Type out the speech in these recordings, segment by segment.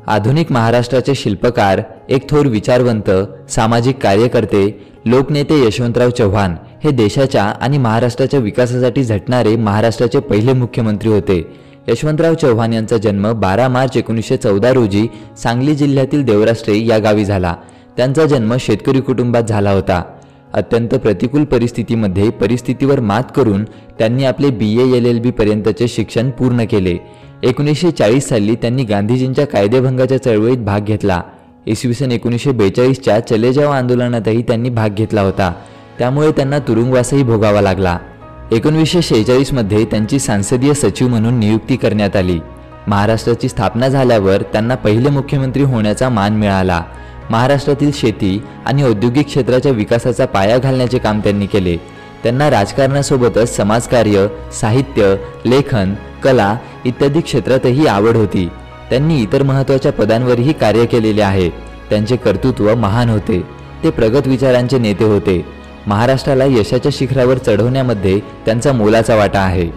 आधुनिक महाराष्ट्राचे शिल्पकार, एक थोर विचारवंत, सामाजिक कार्यकर्ते, लोकनेते यशवंतराव चव्हाण हे देशाच्या आणि महाराष्ट्राच्या विकासासाठी झटणारे महाराष्ट्राचे पहिले मुख्यमंत्री होते। यशवंतराव चव्हाण यांचा जन्म 12 मार्च 1914 रोजी सांगली जिल्ह्यातील देवराष्ट्रे या गावी झाला। त्यांचा जन्म शेतकरी कुटुंबात झाला होता। अत्यंत प्रतिकूल परिस्थितीमध्ये परिस्थितीवर मात करून त्यांनी आपले BA LLB पर्यंतचे शिक्षण पूर्ण केले। 1940 साली त्यांनी गांधीजींच्या कायदेभंगाच्या चळवळीत भाग घेतला। इसवी सन 1942च्या चले जाव आंदोलनातही त्यांनी भाग घेतला होता, त्यामुळे त्यांना तुरुंगवासही भोगावा लागला। 1946 मध्ये त्यांची संसदीय सचिव म्हणून नियुक्ती करण्यात आली। महाराष्ट्राची स्थापना झाल्यावर त्यांना पहिले मुख्यमंत्री होण्याचा मान मिळाला। महाराष्ट्रातील शेती आणि औद्योगिक क्षेत्राच्या विकासाचा पाया घालण्याचे काम त्यांनी केले। त्यांना राजकारणासोबतच समाजकार्य, साहित्य, लेखन, कला इत्यादी क्षेत्रातही आवड होती। त्यांनी इतर महत्त्वाच्या पदांवरही कार्य केलेले आहे। त्यांचे कर्तृत्व महान होते। ते प्रगत विचारांचे नेते होते। महाराष्ट्राला यशाच्या शिखरावर चढवण्यामध्ये त्यांचा मोलाचा वाटा आहे।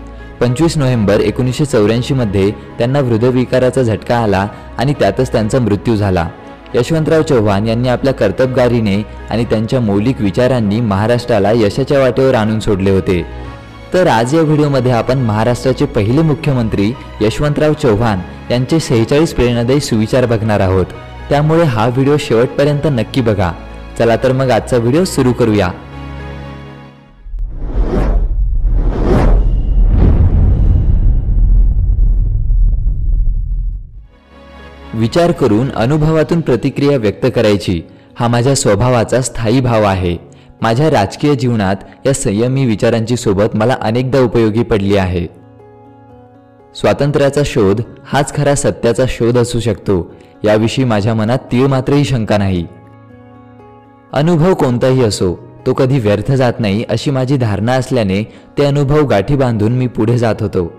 25 नोव्हेंबर 1984 मध्ये त्यांना हृदयविकाराचा झटका आला आणि त्यातच त्यांचा मृत्यू झाला। यशवंतराव चव्हाण यांनी आपल्या कर्तबगारीने आणि त्यांच्या मौलिक विचारांनी महाराष्ट्राला यशाच्या वाटेवर आणून सोडले होते। तर आज या व्हिडिओमध्ये आपण महाराष्ट्राचे पहिले मुख्यमंत्री यशवंतराव चव्हाण यांचे 46 प्रेरणादायी सुविचार बघणार आहोत। त्यामुळे हा व्हिडिओ शेवटपर्यंत नक्की बघा। चला तर मग आजचा व्हिडिओ सुरू करूया। विचार करून अनुभवातून प्रतिक्रिया व्यक्त करायची हा माझ्या स्वभावाचा स्थायी भाव आहे। माझ्या राजकीय जीवनात या संयमी विचारांची सोबत मला अनेकदा उपयोगी पडली आहे। स्वातंत्र्याचा शोध हाच खरा सत्याचा शोध असू शकतो, याविषयी माझ्या मनात तीळ मात्रही शंका नाही। अनुभव कोणताही असो, तो कधी व्यर्थ जात नाही अशी माझी धारणा असल्याने ते अनुभव गाठी बांधून मी पुढे जात होतो।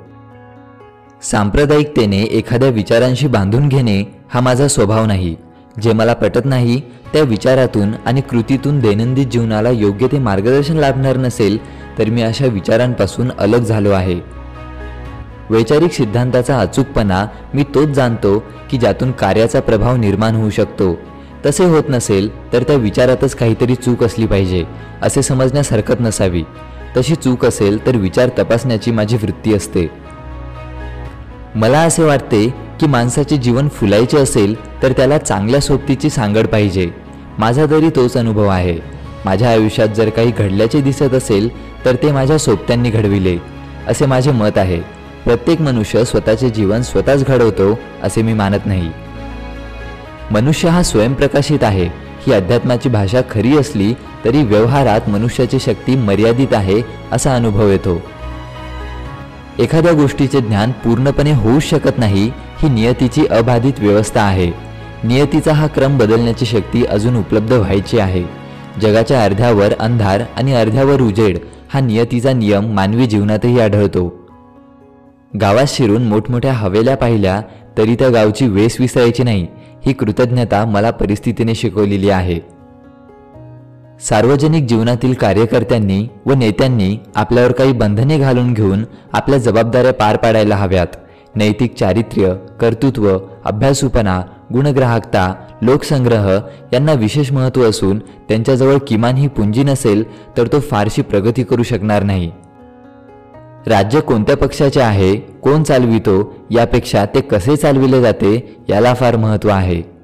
सांप्रदायिकतेने एखाद्या विचारांशी बांधून घेणे हा माझा स्वभाव नाही। जे मला पटत नाही त्या विचारातून आणि कृतीतून दैनंदिन जीवनाला योग्य ते मार्गदर्शन लाभणार नसेल तर मी अशा विचारांपासून अलग झालो आहे। वैचारिक सिद्धांताचा अचूकपणा मी तोच जाणतो की ज्यातून कार्याचा प्रभाव निर्माण होऊ शकतो। तसे होत नसेल तर त्या विचारातच काहीतरी चूक असली पाहिजे असे समजण्यास हरकत नसावी। तशी चूक असेल तर विचार तपासण्याची माझी वृत्ती असते। मला असे वाटते की माणसाचे जीवन फुलायचे असेल तर त्याला चांगल्या सोबतीची सांगड पाहिजे। माझा तरी तोच अनुभव आहे। माझ्या आयुष्यात जर काही घडल्याचे दिसत असेल तर ते माझ्या सोबत्यांनी घडविले असे माझे मत आहे। प्रत्येक मनुष्य स्वतःचे जीवन स्वतःच घडवतो असे मी मानत नाही। मनुष्य हा स्वयंप्रकाशित आहे ही अध्यात्माची भाषा खरी असली तरी व्यवहारात मनुष्याची शक्ती मर्यादित आहे असा अनुभव येतो। एखाद्या गोष्टीचे ज्ञान पूर्णपणे होऊ शकत नाही ही नियतीची अबाधित व्यवस्था आहे। नियतीचा हा क्रम बदलण्याची शक्ती अजून उपलब्ध व्हायची आहे। जगाच्या अर्ध्यावर अंधार आणि अर्ध्यावर उजेड हा नियतीचा नियम मानवी जीवनातही आढळतो। गावात शिरून मोठमोठ्या हवेल्या पाहिल्या तरी त्या गावची वेस विसरायची नाही ही कृतज्ञता मला परिस्थितीने शिकवलेली आहे। सार्वजनिक जीवनातील कार्यकर्त्यांनी व नेत्यांनी आपल्यावर काही बंधने घालून घेऊन आपल्या जबाबदाऱ्या पार पाडायला हव्यात। नैतिक चारित्र्य, कर्तृत्व, अभ्यासूपणा, गुणग्राहकता, लोकसंग्रह यांना विशेष महत्त्व असून त्यांच्याजवळ किमान ही पुंजी नसेल तर तो फारशी प्रगती करू शकणार नाही। राज्य कोणत्या पक्षाचे आहे, कोण चालवितो यापेक्षा ते कसे चालविले जाते याला फार महत्त्व आहे।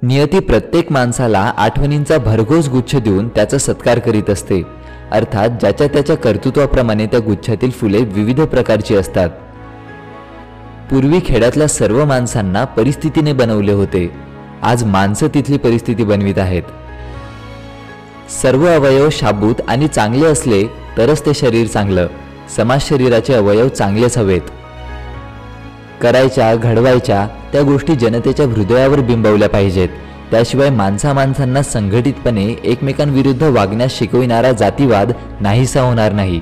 नियती प्रत्येक माणसाला आठवणींचा भरघोस गुच्छ देऊन त्याचा सत्कार करीत असते। अर्थात ज्याच्या त्याच्या कर्तृत्वाप्रमाणे त्या गुच्छातील फुले विविध प्रकारची असतात। पूर्वी खेड्यातल्या सर्व माणसांना परिस्थितीने बनवले होते, आज माणसं तिथली परिस्थिती बनवित आहेत। सर्व अवयव शाबूत आणि चांगले असले तरच ते शरीर चांगलं। समाज शरीराचे अवयव चांगलेच हवेत। करायच्या घडवायच्या त्या गोष्टी जनतेच्या हृदयावर बिंबवल्या पाहिजेत। त्याशिवाय माणसांना संघटितपणे एकमेकांविरुद्ध वागण्यास शिकविणारा जातीवाद नाहीसा होणार नाही।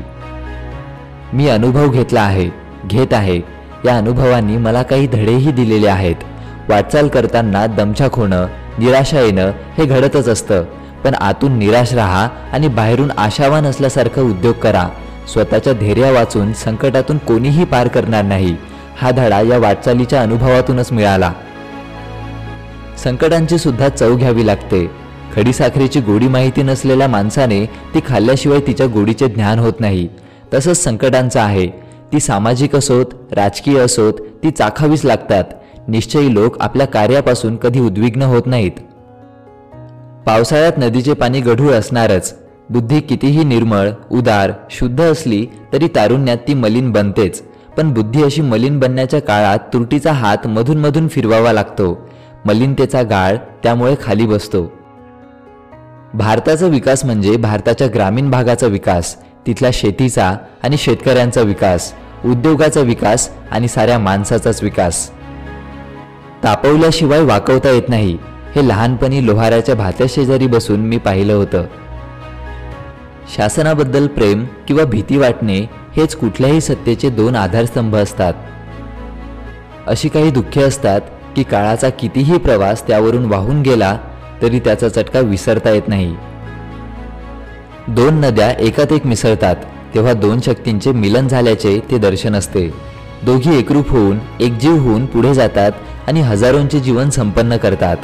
मी अनुभव घेतला आहे, घेत आहे। या अनुभवांनी मला काही धडेही दिलेले आहेत। वाटचाल करताना दमछाक होणं, निराशा येणं हे घडतच असतं, पण आतून निराश राहा आणि बाहेरून आशावान असल्यासारखा उद्योग करा। स्वतःच्या धैर्या वाचून संकटातून कोणीही पार करणार नाही हा धडा या वाटचालीच्या अनुभवातूनच मिळाला। संकटांची सुद्धा चव घ्यावी लागते. खडीसाखरेची गोडी माहिती नसलेल्या माणसाने ती खाल्ल्याशिवाय तिच्या गोडीचे ज्ञान होत नाही. तसंच संकटांचं आहे. ती सामाजिक असोत, राजकीय असोत, ती चाखावीच लागतात. निश्चयी लोक आपल्या कार्यापासून कधी उद्विग्न होत नाहीत. पावसाळ्यात नदीचे पाणी गढूळ असणारच. बुद्धी कितीही निर्मळ, उदार, शुद्ध असली तरी तारुण्यात ती मलिन बनतेच. पण बुद्धी अशी मलिन बनण्याच्या काळात त्रुटीचा हात मधून मधून फिरवावा लागतो. मलिनतेचा गाळ त्यामुळे खाली बसतो. भारताचा विकास म्हणजे भारताच्या ग्रामीण भागाचा विकास, तिथल्या शेतीचा आणि शेतकऱ्यांचा विकास, उद्योगाचा विकास आणि साऱ्या माणसाचाच विकास. तापवल्याशिवाय वाकवता येत नाही, हे लहानपणी लोहाराच्या भात्याशेजारी बसून मी पाहिलं होतं. शासनाबद्दल प्रेम किंवा भीती वाटणे हेच कुठल्याही सत्तेचे दोन आधारस्तंभ असतात. अशी काही दुःखे असतात की काळाचा कितीही प्रवास त्यावरून वाहून गेला तरी त्याचा चटका विसरता येत नाही. दोन नद्या एकात एक मिसळतात तेव्हा दोन शक्तींचे मिलन झाल्याचे ते दर्शन असते. दोघी एकरूप होऊन एकजीव होऊन पुढे जातात आणि हजारोंचे जीवन संपन्न करतात.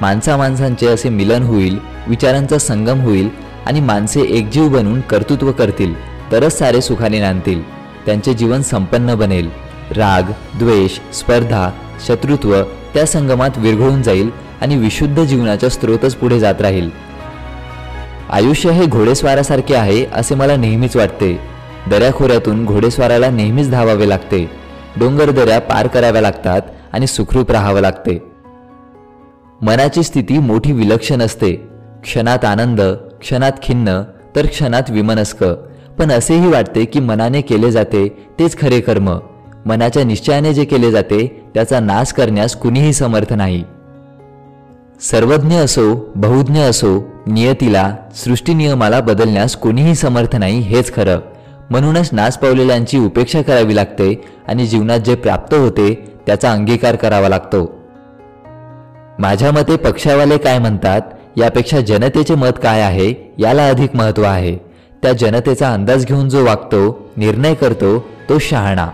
माणसामाणसांचे असे मिलन होईल, विचारांचा संगम होईल आणि माणसे एकजीव बनून कर्तृत्व करतील तरच सारे सुखाने नांदतील. त्यांचे जीवन संपन्न बनेल. राग, द्वेष, स्पर्धा, शत्रुत्व त्या संगमात विरघळून जाईल आणि विशुद्ध जीवनाचा स्रोतच पुढे जात राहील. आयुष्य हे घोडेस्वारासारखे आहे असे मला नेहमीच वाटते. दऱ्याखोऱ्यातून घोडेस्वाराला नेहमीच धावावे लागते. डोंगर दऱ्या पार कराव्या लागतात आणि सुखरूप राहावं लागते. मनाची स्थिती मोठी विलक्षण असते. क्षणात आनंद, क्षणात खिन्न, तर क्षणात विमनस्क. पण असेही वाटते की मनाने केले जाते तेच खरे कर्म. मनाच्या निश्चयाने जे केले जाते त्याचा नाश करण्यास कुणीही समर्थ नाही. सर्वज्ञ असो, बहुज्ञ असो, नियतीला, सृष्टीनियमाला बदलण्यास कोणीही समर्थ नाही हेच खरं. म्हणूनच नाश पावलेल्यांची उपेक्षा करावी लागते आणि जीवनात जे प्राप्त होते त्याचा अंगीकार करावा लागतो. माझ्या मते पक्षावाले काय म्हणतात यापेक्षा जनतेचे मत काय आहे याला अधिक महत्त्व आहे. त्या जनतेचा अंदाज घेऊन जो वागतो, निर्णय करतो तो शहाणा.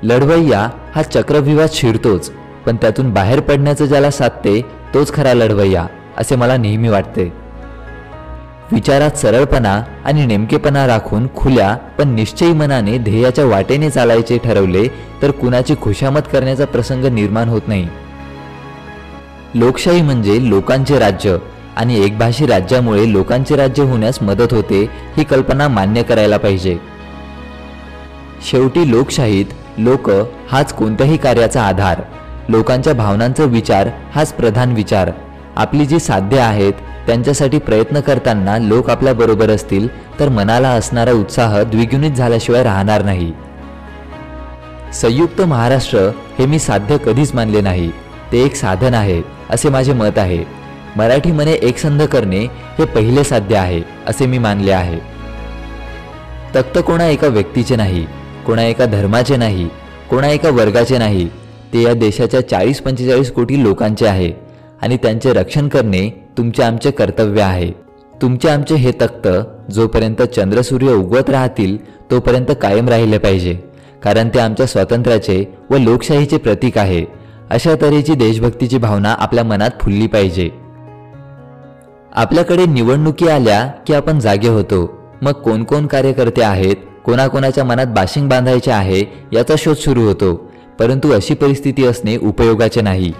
लढवय्या हा चक्रव्यूहात शिरतोच, पण त्यातून बाहेर पडण्याचं ज्याला साधते तोच खरा लढवय्या असे मला नेहमी वाटते. विचारात सरळपणा आणि नेमकेपणा राखून खुल्या पण निश्चयी मनाने ध्येयाच्या वाटेने चालायचे ठरवले तर कुणाची खुशामत करण्याचा प्रसंग निर्माण होत नाही. लोकशाही म्हणजे लोकांचे राज्य आणि एकभाषी राज्यामुळे लोकांचे राज्य होण्यास मदत होते ही कल्पना मान्य करायला पाहिजे. शेवटी लोकशाहीत लोक हाच कोणत्याही कार्याचा आधार. लोकांच्या भावनांचा विचार हाच प्रधान विचार. आपली जी साध्य आहेत त्यांच्यासाठी प्रयत्न करताना लोक आपल्या बरोबर असतील तर मनाला असणारा उत्साह द्विगुणित झाल्याशिवाय राहणार नाही. संयुक्त महाराष्ट्र हे मी साध्य कधीच मानले नाही. ते एक साधन आहे असे माझे मत आहे. मराठी मने एकसंध करणे हे पहिले साध्य आहे असे मी मानले आहे. तख्त कोणा एका व्यक्तीचे नाही, कोणा एका धर्माचे नाही, कोणा एका वर्गाचे नाही. ते या देशाच्या 40-45 कोटी लोकांचे आहे आणि त्यांचे रक्षण करणे तुमचे आमचे कर्तव्य आहे. तुमचे आमचे हे तख्त जोपर्यंत चंद्रसूर्य उगवत राहतील तोपर्यंत कायम राहिले पाहिजे, कारण ते आमच्या स्वातंत्र्याचे व लोकशाहीचे प्रतीक आहे. अशा तऱ्हेची देशभक्तीची भावना आपल्या मनात फुलली पाहिजे. आपल्याकडे निवडणुकी आल्या की आपण जागे होतो. मग कोण कोण कार्यकर्ते आहेत, कोणाकोणाच्या मनात बाशिंग बांधायचे आहे याचा शोध सुरू होतो. परंतु अशी परिस्थिती असणे उपयोगाचे नाही.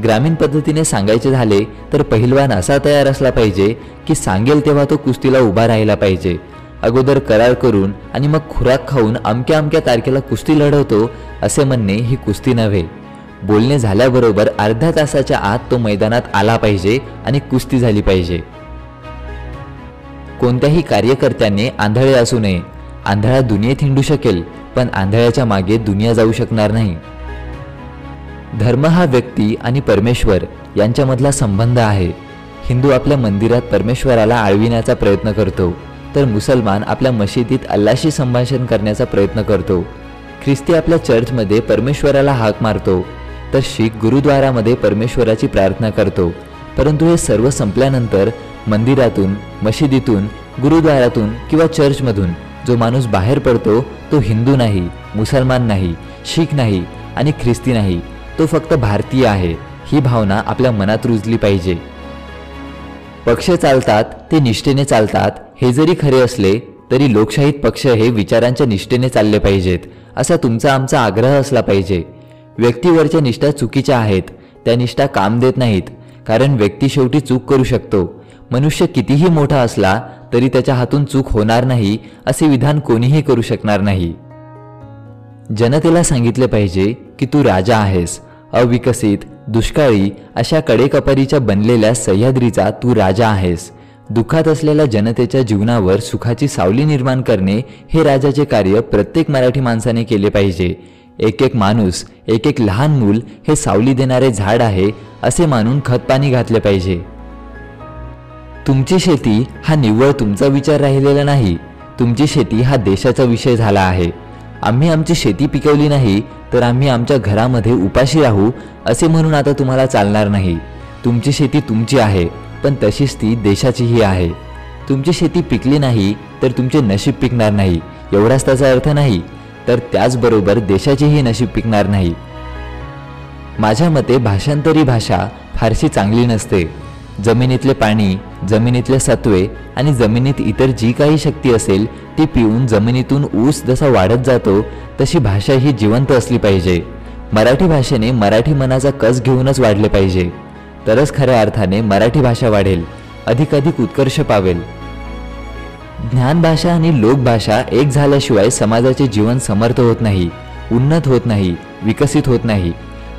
ग्रामीण पद्धतीने सांगायचे झाले तर पहिलवान असा तयार असला पाहिजे की सांगेल तेव्हा तो कुस्तीला उभा राहिला पाहिजे. अगोदर करार करून आणि मग खुराक खाऊन अमक्या अमक्या तारखेला कुस्ती लढवतो असे म्हणणे ही कुस्ती नव्हे. बोलणे झाल्याबरोबर अर्ध्या तासाच्या आत तो मैदानात आला पाहिजे आणि कुस्ती झाली पाहिजे. कोणत्याही कार्यकर्त्याने आंधळे असू नये. आंधळा दुनियेत हिंडू शकेल पण आंधळ्याच्या मागे दुनिया जाऊ शकणार नाही. धर्म हा व्यक्ती आणि परमेश्वर यांच्यामधला संबंध आहे. हिंदू आपल्या मंदिरात परमेश्वराला आळविण्याचा प्रयत्न करतो तर मुसलमान आपल्या मशिदीत अल्लाशी संभाषण करण्याचा प्रयत्न करतो. ख्रिस्ती आपल्या चर्चमध्ये परमेश्वराला हाक मारतो तर शीख गुरुद्वारामध्ये परमेश्वराची प्रार्थना करतो. परंतु हे सर्व संपल्यानंतर मंदिरातून, मशिदीतून, गुरुद्वारातून किंवा चर्चमधून जो माणूस बाहेर पडतो तो हिंदू नाही, मुसलमान नाही, शीख नाही आणि ख्रिस्ती नाही. तो फक्त भारतीय आहे. ही भावना आपल्या मनात रुजली पाहिजे। पक्ष चालतात ते निष्ठेने चालतात हे जरी खरे असले तरी लोकशाहीत पक्ष हे विचारांच्या निष्ठेने चालले पाहिजेत असा तुमचा आमचा आग्रह असला पाहिजे। व्यक्तीवरच्या निष्ठा चुकीच्या आहेत, त्या निष्ठा काम देत नाहीत, कारण व्यक्ती शेवटी चूक करू शकतो। मनुष्य कितीही मोठा असला तरी त्याच्या हातून चूक होणार नाही असे विधान कोणीही करू शकणार नाही। जनतेला सांगितले पाहिजे की तू राजा आहेस, अविकसित दुष्काळी अशा कडेकपारीच्या बनलेल्या सह्याद्रीचा तू राजा आहेस। दुःखात असलेल्या जनतेच्या जीवनावर सुखाची सावली निर्माण करणे हे राजाचे कार्य प्रत्येक मराठी माणसाने केले पाहिजे। एक एक माणूस, एक एक लहान मूल हे सावली देणारे झाड आहे असे मानून खतपाणी घातले पाहिजे। तुमची शेती हा निव्वळ तुमचा विचार राहिलेला नाही, तुमची शेती हा देशाचा विषय झाला आहे। आम्ही आमची शेती पिकवली नाही तर आम्ही आमच्या घरामध्ये उपाशी राहू असे म्हणून आता तुम्हाला चालणार नाही। तुमची शेती तुमची आहे, पण तशीच ती देशाचीही आहे। तुमची शेती पिकली नाही तर तुमचे नशीब पिकणार नाही एवढाच त्याचा अर्थ नाही, तर त्याचबरोबर देशाचेही नशीब पिकणार नाही। माझ्या मते भाषांतरी भाषा फारशी चांगली नसते। जमिनीतले पाणी, जमिनीतले सत्वे आणि जमिनीत इतर जी काही शक्ती असेल ती पिऊन जमिनीतून ऊस जसा वाढत जातो तशी भाषा ही जिवंत असली पाहिजे। मराठी भाषेने मराठी मनाचा कस घेऊनच वाढले पाहिजे, तरच खऱ्या अर्थाने मराठी भाषा वाढेल, अधिकाधिक उत्कर्ष पावेल। ज्ञान भाषा आणि लोकभाषा एक झाल्याशिवाय समाजाचे जीवन समर्थ होत नाही, उन्नत होत नाही, विकसित होत नाही।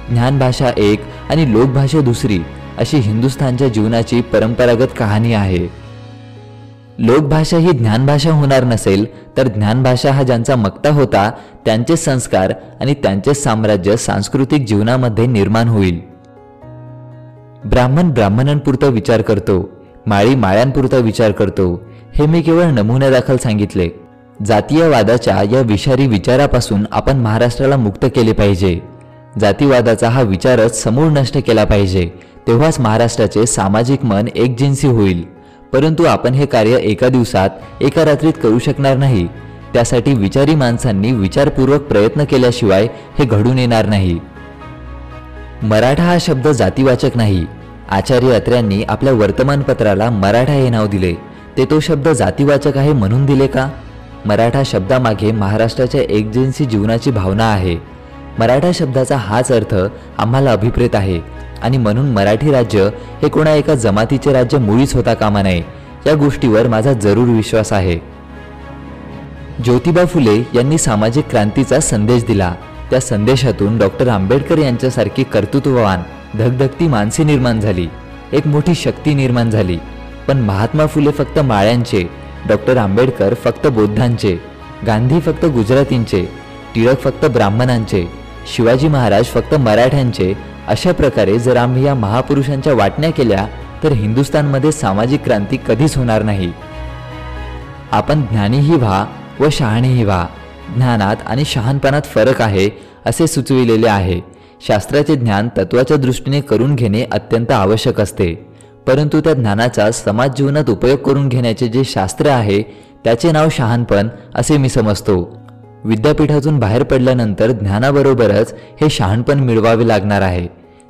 ज्ञान भाषा एक आणि लोकभाषा दुसरी अशी हिंदुस्थानच्या जीवनाची परंपरागत कहाणी आहे। लोकभाषा ही ज्ञानभाषा होणार नसेल तर ज्ञानभाषा हा ज्यांचा मक्ता होता त्यांचे संस्कार आणि त्यांचे साम्राज्य सांस्कृतिक जीवनामध्ये निर्माण होईल। ब्राह्मण ब्राह्मणांपुरता विचार करतो, माळी माळ्यांपुरता विचार करतो हे मी केवळ नमुन्यादाखल सांगितले। जातीयवादाच्या या विषारी विचारापासून आपण महाराष्ट्राला मुक्त केले पाहिजे। जातीवादाचा हा विचारच समूळ नष्ट केला पाहिजे, तेव्हाच महाराष्ट्राचे सामाजिक मन एकजिन्सी होईल। परंतु आपण हे कार्य एका दिवसात, एका रात्रीत करू शकणार नाही। त्यासाठी विचारी माणसांनी विचारपूर्वक प्रयत्न केल्याशिवाय हे घडून येणार नाही। मराठा हा शब्द जातीवाचक नाही। आचार्य अत्र्यांनी आपल्या वर्तमानपत्राला मराठा हे नाव दिले, ते तो शब्द जातीवाचक आहे म्हणून दिले का? मराठा शब्दामागे महाराष्ट्राच्या एकजिन्सी जीवनाची भावना आहे। मराठा शब्दाचा हाच अर्थ आम्हाला अभिप्रेत आहे आणि म्हणून मराठी राज्य हे कोणा एका जमातीचे राज्य मुळीच होता कामा नये, या गोष्टीवर माझा जरूर विश्वास आहे। ज्योतिबा फुले यांनी सामाजिक क्रांतीचा संदेश दिला। त्या संदेशातून डॉक्टर आंबेडकर यांच्यासारखी कर्तृत्ववान, धगधगती माणसे निर्माण झाली, एक मोठी शक्ती निर्माण झाली। पण महात्मा फुले फक्त माळ्यांचे, डॉक्टर आंबेडकर फक्त बौद्धांचे, गांधी फक्त गुजरातींचे, टिळक फक्त ब्राह्मणांचे, शिवाजी महाराज फक्त मराठ्यांचे, अशा प्रकारे जर आम्ही या महापुरुषांच्या वाटण्या केल्या तर हिंदुस्थानमध्ये सामाजिक क्रांती कधीच होणार नाही। आपण ज्ञानीही व्हा व शहाणेही व्हा। ज्ञानात आणि शहाणपणात फरक आहे असे सुचविलेले आहे। शास्त्राचे ज्ञान तत्वाच्या दृष्टीने करून घेणे अत्यंत आवश्यक असते, परंतु त्या ज्ञानाचा समाज जीवनात उपयोग करून घेण्याचे जे शास्त्र आहे त्याचे नाव शहाणपण असे मी समजतो। विद्यापीठातून बाहेर पडल्यानंतर ज्ञानाबरोबरच हे शहाणपण मिळवावे लागणार आहे,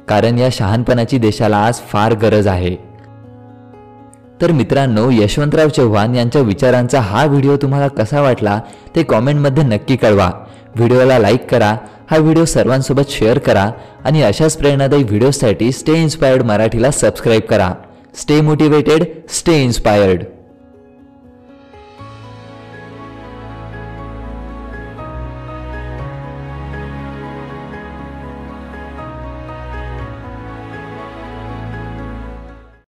कारण या शहाणपणाची देशाला आज फार गरज आहे। तर मित्रांनो, यशवंतराव चव्हाण यांच्या विचारांचा हा व्हिडिओ तुम्हाला कसा वाटला ते कॉमेंटमध्ये नक्की कळवा। व्हिडिओला लाईक करा, हा व्हिडिओ सर्वांसोबत शेअर करा आणि अशाच प्रेरणादायी व्हिडिओसाठी स्टे इन्स्पायर्ड मराठीला सबस्क्राईब करा। Stay motivated, stay inspired.